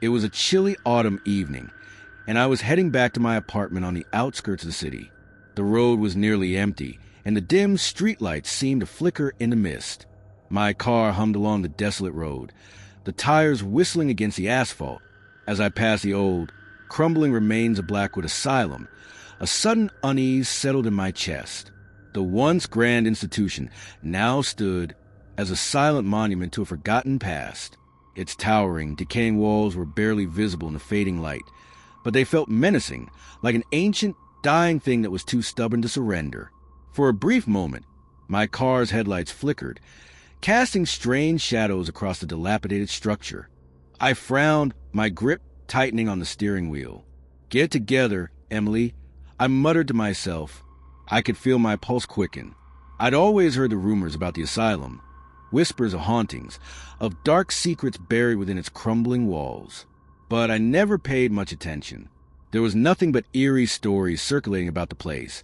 It was a chilly autumn evening, and I was heading back to my apartment on the outskirts of the city. The road was nearly empty, and the dim streetlights seemed to flicker in the mist. My car hummed along the desolate road, the tires whistling against the asphalt. As I passed the old, crumbling remains of Blackwood Asylum, a sudden unease settled in my chest. The once grand institution now stood as a silent monument to a forgotten past. Its towering, decaying walls were barely visible in the fading light, but they felt menacing, like an ancient, dying thing that was too stubborn to surrender. For a brief moment, my car's headlights flickered, casting strange shadows across the dilapidated structure. I frowned, my grip tightening on the steering wheel. "Get it together, Emily," I muttered to myself. I could feel my pulse quicken. I'd always heard the rumors about the asylum, whispers of hauntings, of dark secrets buried within its crumbling walls. But I never paid much attention. There was nothing but eerie stories circulating about the place,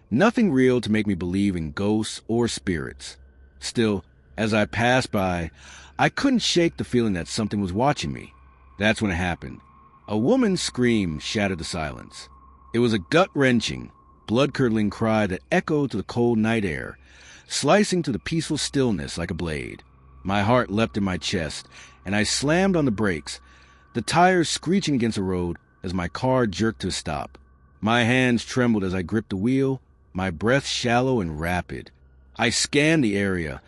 nothing real to make me believe in ghosts or spirits. Still, as I passed by, I couldn't shake the feeling that something was watching me. That's when it happened. A woman's scream shattered the silence. It was a gut-wrenching, blood-curdling cry that echoed to the cold night air, slicing through the peaceful stillness like a blade. My heart leapt in my chest, and I slammed on the brakes, the tires screeching against the road as my car jerked to a stop. My hands trembled as I gripped the wheel, my breath shallow and rapid. I scanned the area,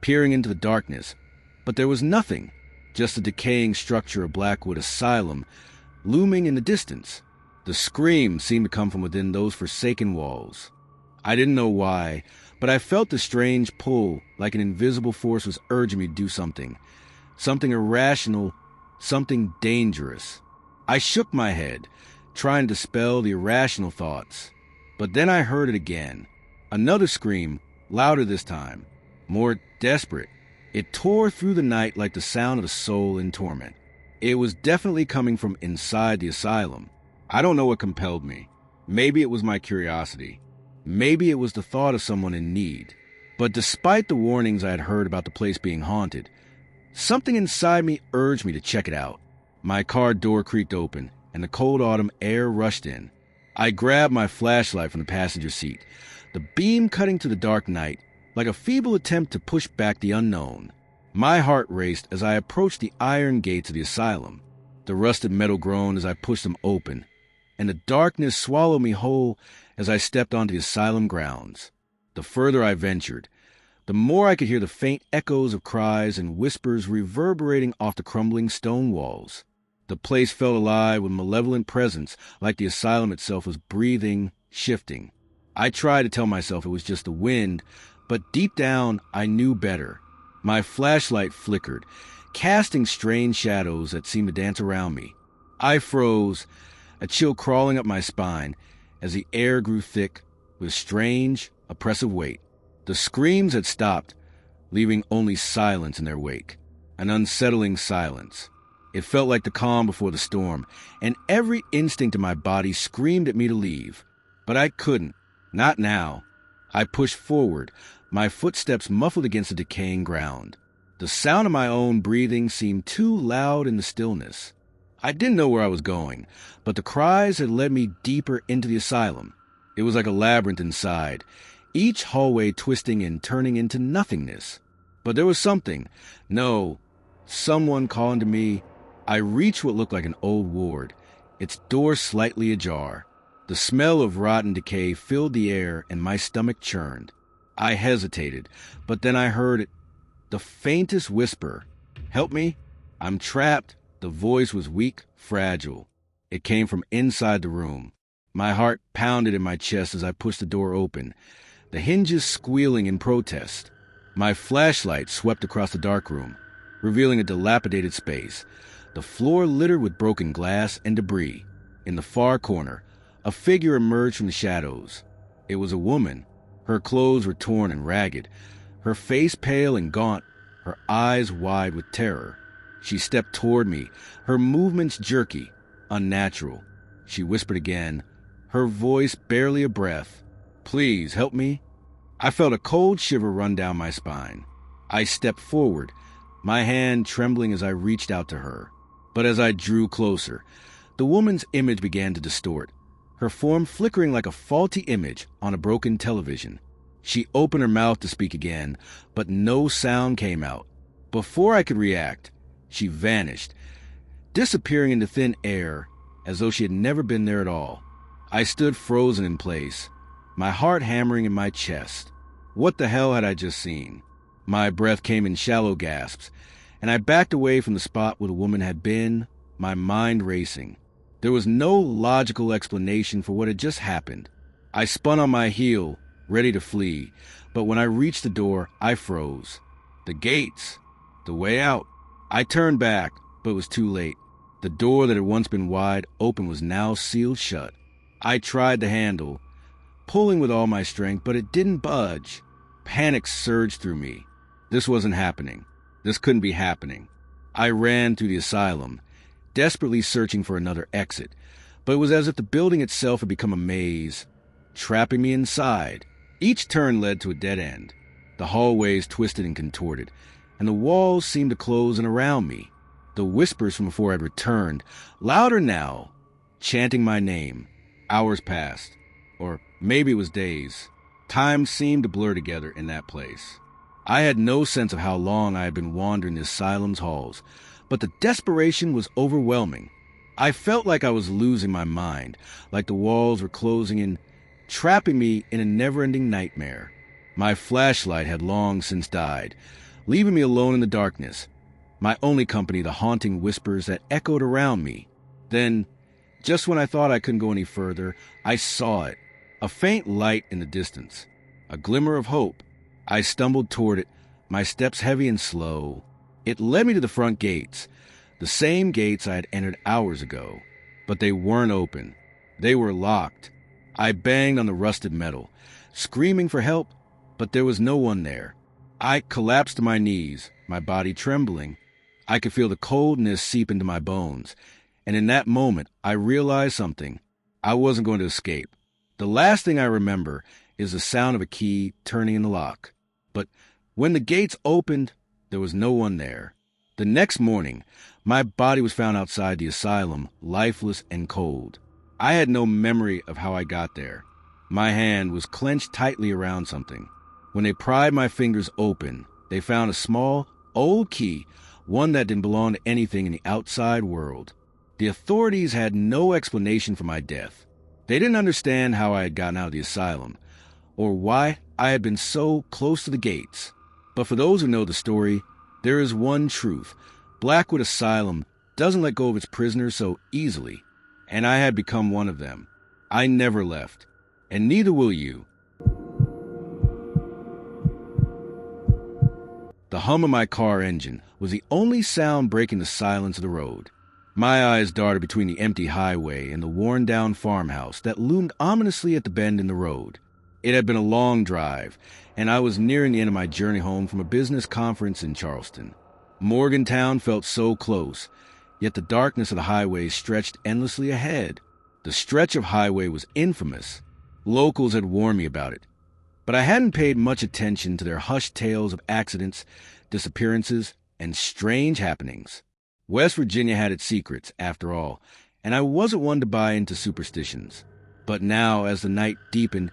peering into the darkness, but there was nothing, just the decaying structure of Blackwood Asylum looming in the distance. The scream seemed to come from within those forsaken walls. I didn't know why, but I felt the strange pull, like an invisible force was urging me to do something. Something irrational, something dangerous. I shook my head, trying to dispel the irrational thoughts. But then I heard it again. Another scream, louder this time, more desperate. It tore through the night like the sound of a soul in torment. It was definitely coming from inside the asylum. I don't know what compelled me. Maybe it was my curiosity. Maybe it was the thought of someone in need. But despite the warnings I had heard about the place being haunted, something inside me urged me to check it out. My car door creaked open, and the cold autumn air rushed in. I grabbed my flashlight from the passenger seat, the beam cutting through the dark night, like a feeble attempt to push back the unknown. My heart raced as I approached the iron gates of the asylum. The rusted metal groaned as I pushed them open, and the darkness swallowed me whole as I stepped onto the asylum grounds. The further I ventured, the more I could hear the faint echoes of cries and whispers reverberating off the crumbling stone walls. The place felt alive with malevolent presence, like the asylum itself was breathing, shifting. I tried to tell myself it was just the wind, but deep down I knew better. My flashlight flickered, casting strange shadows that seemed to dance around me. I froze, a chill crawling up my spine as the air grew thick with strange, oppressive weight. The screams had stopped, leaving only silence in their wake, an unsettling silence. It felt like the calm before the storm, and every instinct in my body screamed at me to leave. But I couldn't, not now. I pushed forward, my footsteps muffled against the decaying ground. The sound of my own breathing seemed too loud in the stillness. I didn't know where I was going, but the cries had led me deeper into the asylum. It was like a labyrinth inside, each hallway twisting and turning into nothingness. But there was something, someone calling to me. I reached what looked like an old ward, its door slightly ajar. The smell of rotten decay filled the air and my stomach churned. I hesitated, but then I heard it, the faintest whisper. "Help me, I'm trapped." The voice was weak, fragile. It came from inside the room. My heart pounded in my chest as I pushed the door open, the hinges squealing in protest. My flashlight swept across the dark room, revealing a dilapidated space, the floor littered with broken glass and debris. In the far corner, a figure emerged from the shadows. It was a woman. Her clothes were torn and ragged, her face pale and gaunt, her eyes wide with terror. She stepped toward me, her movements jerky, unnatural. She whispered again, her voice barely a breath. "Please, help me." I felt a cold shiver run down my spine. I stepped forward, my hand trembling as I reached out to her. But as I drew closer, the woman's image began to distort, her form flickering like a faulty image on a broken television. She opened her mouth to speak again, but no sound came out. Before I could react, she vanished, disappearing into thin air as though she had never been there at all. I stood frozen in place, my heart hammering in my chest. What the hell had I just seen? My breath came in shallow gasps, and I backed away from the spot where the woman had been, my mind racing. There was no logical explanation for what had just happened. I spun on my heel, ready to flee, but when I reached the door, I froze. The gates. The way out. I turned back, but it was too late. The door that had once been wide open was now sealed shut. I tried the handle, pulling with all my strength, but it didn't budge. Panic surged through me. This wasn't happening. This couldn't be happening. I ran through the asylum, desperately searching for another exit, but it was as if the building itself had become a maze, trapping me inside. Each turn led to a dead end. The hallways twisted and contorted, and the walls seemed to close in around me. The whispers from before had returned, louder now, chanting my name. Hours passed, or maybe it was days. Time seemed to blur together in that place. I had no sense of how long I had been wandering the asylum's halls, but the desperation was overwhelming. I felt like I was losing my mind, like the walls were closing in, trapping me in a never-ending nightmare. My flashlight had long since died, leaving me alone in the darkness. My only company, the haunting whispers that echoed around me. Then, just when I thought I couldn't go any further, I saw it. A faint light in the distance. A glimmer of hope. I stumbled toward it, my steps heavy and slow. It led me to the front gates, the same gates I had entered hours ago. But they weren't open. They were locked. I banged on the rusted metal, screaming for help, but there was no one there. I collapsed to my knees, my body trembling. I could feel the coldness seep into my bones, and in that moment, I realized something. I wasn't going to escape. The last thing I remember is the sound of a key turning in the lock. But when the gates opened, there was no one there. The next morning, my body was found outside the asylum, lifeless and cold. I had no memory of how I got there. My hand was clenched tightly around something. When they pried my fingers open, they found a small, old key, one that didn't belong to anything in the outside world. The authorities had no explanation for my death. They didn't understand how I had gotten out of the asylum, or why I had been so close to the gates. But for those who know the story, there is one truth. Blackwood Asylum doesn't let go of its prisoners so easily, and I had become one of them. I never left, and neither will you. The hum of my car engine was the only sound breaking the silence of the road. My eyes darted between the empty highway and the worn-down farmhouse that loomed ominously at the bend in the road. It had been a long drive, and I was nearing the end of my journey home from a business conference in Charleston. Morgantown felt so close, yet the darkness of the highway stretched endlessly ahead. The stretch of highway was infamous. Locals had warned me about it, but I hadn't paid much attention to their hushed tales of accidents, disappearances, and strange happenings. West Virginia had its secrets, after all, and I wasn't one to buy into superstitions. But now, as the night deepened,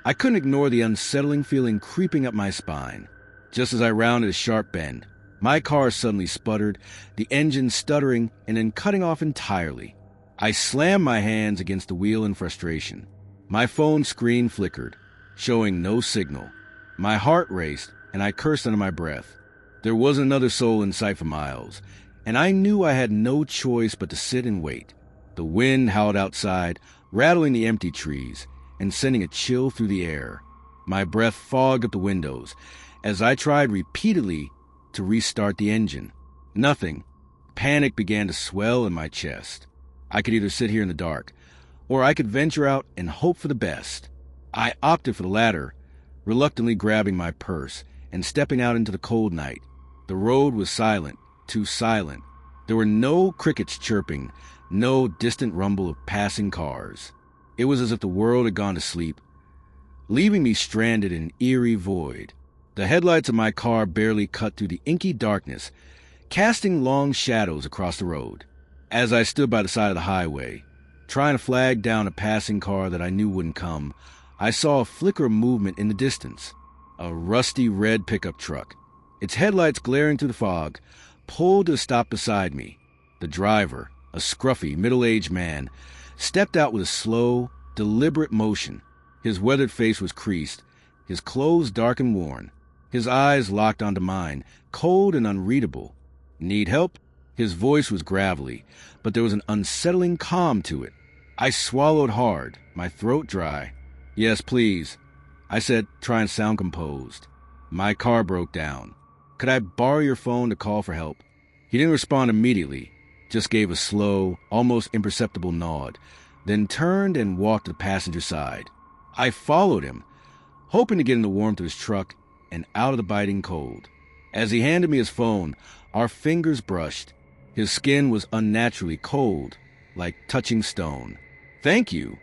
I couldn't ignore the unsettling feeling creeping up my spine. Just as I rounded a sharp bend, my car suddenly sputtered, the engine stuttering and then cutting off entirely. I slammed my hands against the wheel in frustration. My phone screen flickered, showing no signal. My heart raced, and I cursed under my breath. There wasn't another soul in sight for miles, and I knew I had no choice but to sit and wait. The wind howled outside, rattling the empty trees and sending a chill through the air. My breath fogged up the windows as I tried repeatedly to restart the engine. Nothing. Panic began to swell in my chest. I could either sit here in the dark, or I could venture out and hope for the best. I opted for the latter, reluctantly grabbing my purse and stepping out into the cold night. The road was silent, too silent. There were no crickets chirping, no distant rumble of passing cars. It was as if the world had gone to sleep, leaving me stranded in an eerie void. The headlights of my car barely cut through the inky darkness, casting long shadows across the road. As I stood by the side of the highway, trying to flag down a passing car that I knew wouldn't come, I saw a flicker of movement in the distance. A rusty red pickup truck, its headlights glaring through the fog, pulled to a stop beside me. The driver, a scruffy, middle-aged man, stepped out with a slow, deliberate motion. His weathered face was creased, his clothes dark and worn. His eyes locked onto mine, cold and unreadable. "Need help?" His voice was gravelly, but there was an unsettling calm to it. I swallowed hard, my throat dry. "Yes, please," I said, trying to sound composed. "My car broke down. Could I borrow your phone to call for help?" He didn't respond immediately, just gave a slow, almost imperceptible nod, then turned and walked to the passenger side. I followed him, hoping to get in the warmth of his truck and out of the biting cold. As he handed me his phone, our fingers brushed. His skin was unnaturally cold, like touching stone. "Thank you,"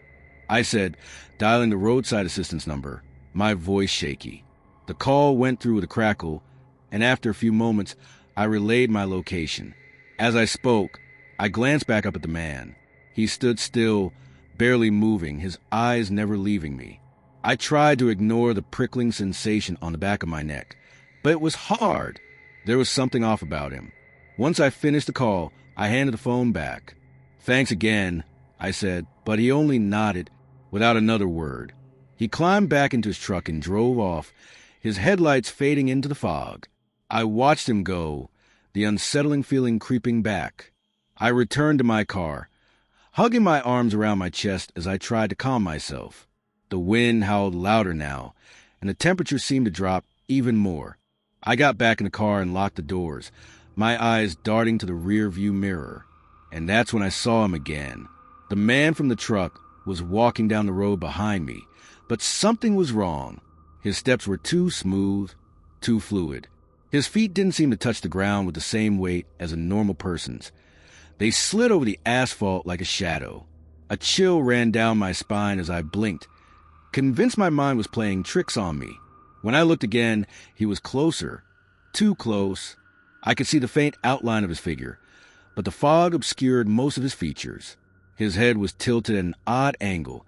I said, dialing the roadside assistance number, my voice shaky. The call went through with a crackle, and after a few moments, I relayed my location. As I spoke, I glanced back up at the man. He stood still, barely moving, his eyes never leaving me. I tried to ignore the prickling sensation on the back of my neck, but it was hard. There was something off about him. Once I finished the call, I handed the phone back. "Thanks again," I said, but he only nodded without another word. He climbed back into his truck and drove off, his headlights fading into the fog. I watched him go, the unsettling feeling creeping back. I returned to my car, hugging my arms around my chest as I tried to calm myself. The wind howled louder now, and the temperature seemed to drop even more. I got back in the car and locked the doors, my eyes darting to the rear-view mirror. And that's when I saw him again. The man from the truck was walking down the road behind me, but something was wrong. His steps were too smooth, too fluid. His feet didn't seem to touch the ground with the same weight as a normal person's. They slid over the asphalt like a shadow. A chill ran down my spine as I blinked, convinced my mind was playing tricks on me. When I looked again, he was closer, too close. I could see the faint outline of his figure, but the fog obscured most of his features. His head was tilted at an odd angle,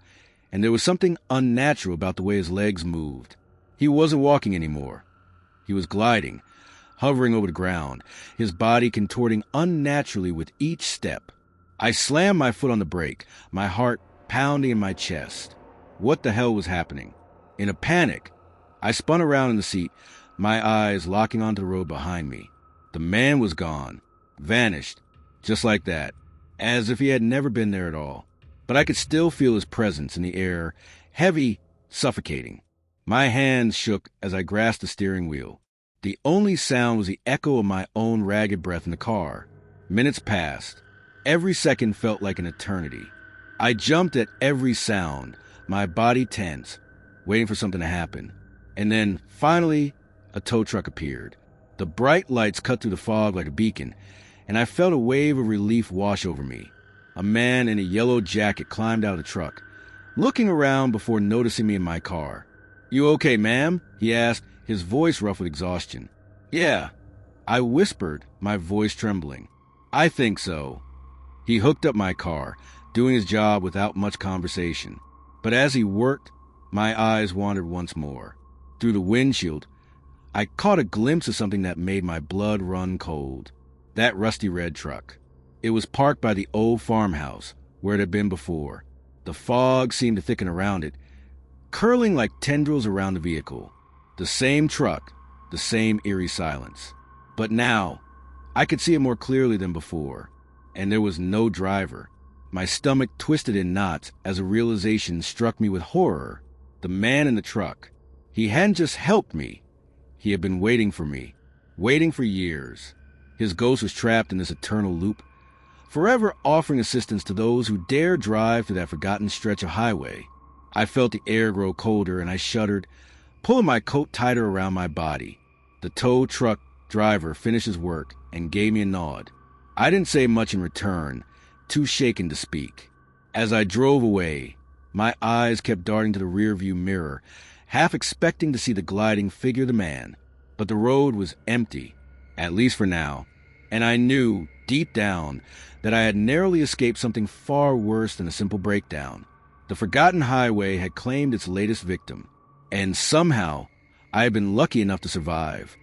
and there was something unnatural about the way his legs moved. He wasn't walking anymore. He was gliding, hovering over the ground, his body contorting unnaturally with each step. I slammed my foot on the brake, my heart pounding in my chest. What the hell was happening? In a panic, I spun around in the seat, my eyes locking onto the road behind me. The man was gone, vanished, just like that, as if he had never been there at all. But I could still feel his presence in the air, heavy, suffocating. My hands shook as I grasped the steering wheel. The only sound was the echo of my own ragged breath in the car. Minutes passed. Every second felt like an eternity. I jumped at every sound, my body tense, waiting for something to happen. And then, finally, a tow truck appeared. The bright lights cut through the fog like a beacon, and I felt a wave of relief wash over me. A man in a yellow jacket climbed out of the truck, looking around before noticing me in my car. "You okay, ma'am?" he asked, his voice rough with exhaustion. "Yeah," I whispered, my voice trembling. "I think so." He hooked up my car, doing his job without much conversation. But as he worked, my eyes wandered once more. Through the windshield, I caught a glimpse of something that made my blood run cold. That rusty red truck. It was parked by the old farmhouse, where it had been before. The fog seemed to thicken around it, curling like tendrils around the vehicle. The same truck, the same eerie silence. But now, I could see it more clearly than before, and there was no driver. My stomach twisted in knots as a realization struck me with horror. The man in the truck. He hadn't just helped me. He had been waiting for me, waiting for years. His ghost was trapped in this eternal loop, forever offering assistance to those who dare drive through that forgotten stretch of highway. I felt the air grow colder and I shuddered, pulling my coat tighter around my body. The tow truck driver finished his work and gave me a nod. I didn't say much in return, too shaken to speak. As I drove away, my eyes kept darting to the rearview mirror, half expecting to see the gliding figure of the man. But the road was empty, at least for now, and I knew deep down that I had narrowly escaped something far worse than a simple breakdown. The forgotten highway had claimed its latest victim, and somehow I had been lucky enough to survive.